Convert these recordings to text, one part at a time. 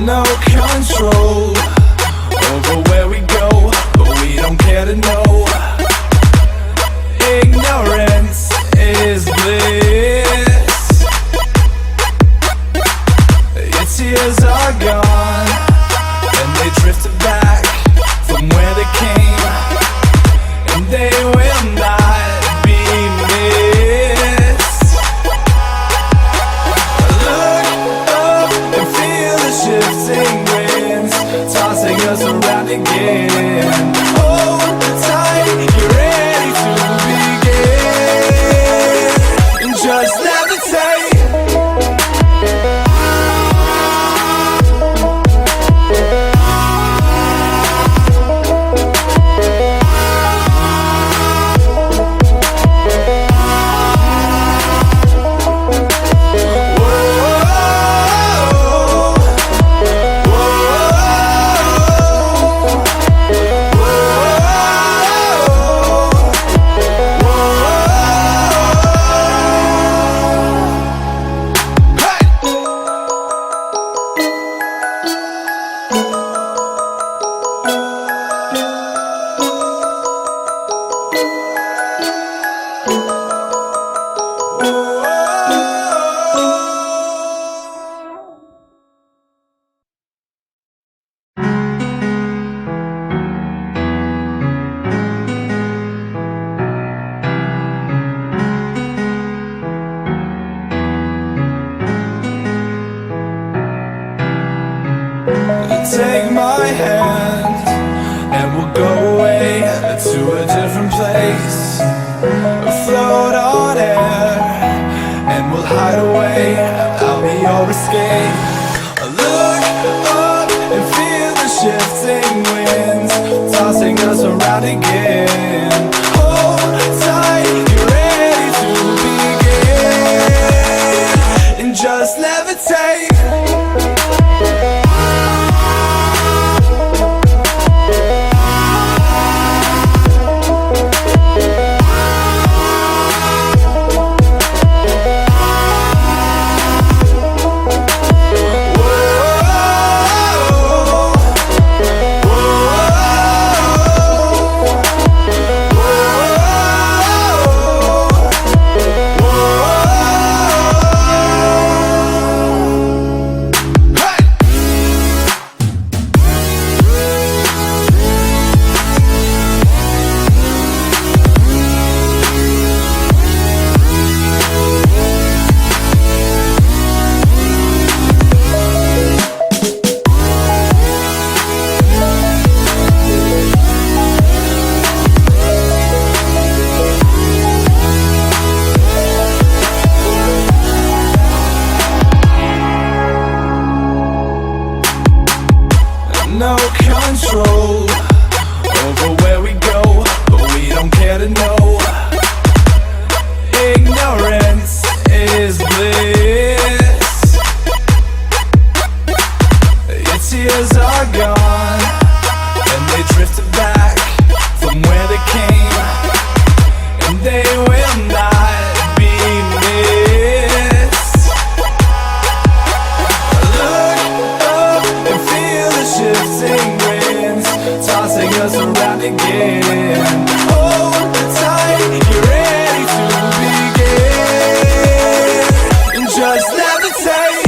No control over where we go, but we don't care to know. Ignorance is bliss. Your tears are gone, and they drifted back from where they came, and they will not be missed. Look up and feel the shifting winds tossing us around again. Hold tight, you're ready to begin, and just levitate. Take my hand and we'll go away to a different place. Float on air and we'll hide away. I'll be your escape. Look up and feel the shifting winds tossing us around again. Hold tight, you're ready to begin, and just levitate. No control over where we go, but we don't care to know. Ignorance is bliss. Your tears are gone, and they drifted back from where they came, and they will not be missed. Look up and feel the shifting winds tossing us around again. Hold tight, you're ready to begin, and just levitate.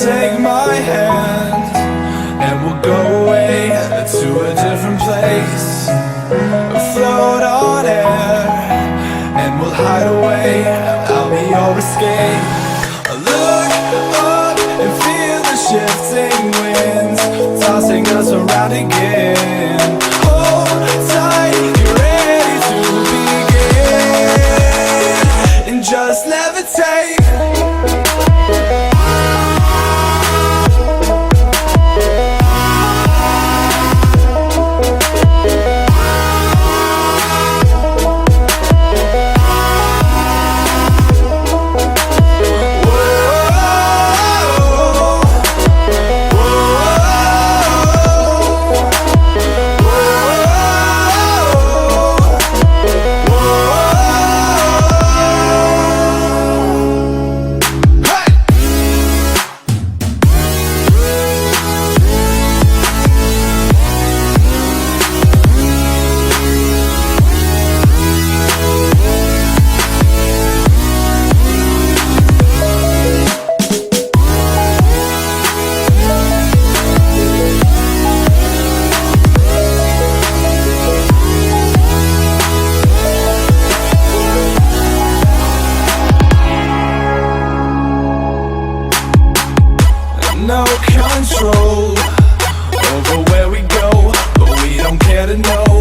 Take my hand and we'll go away to a different place. Float on air and we'll hide away. I'll be your escape. Look up and feel the shifting winds tossing us around again. Hold tight, get ready to begin and just levitate. No control over where we go, but we don't care to know.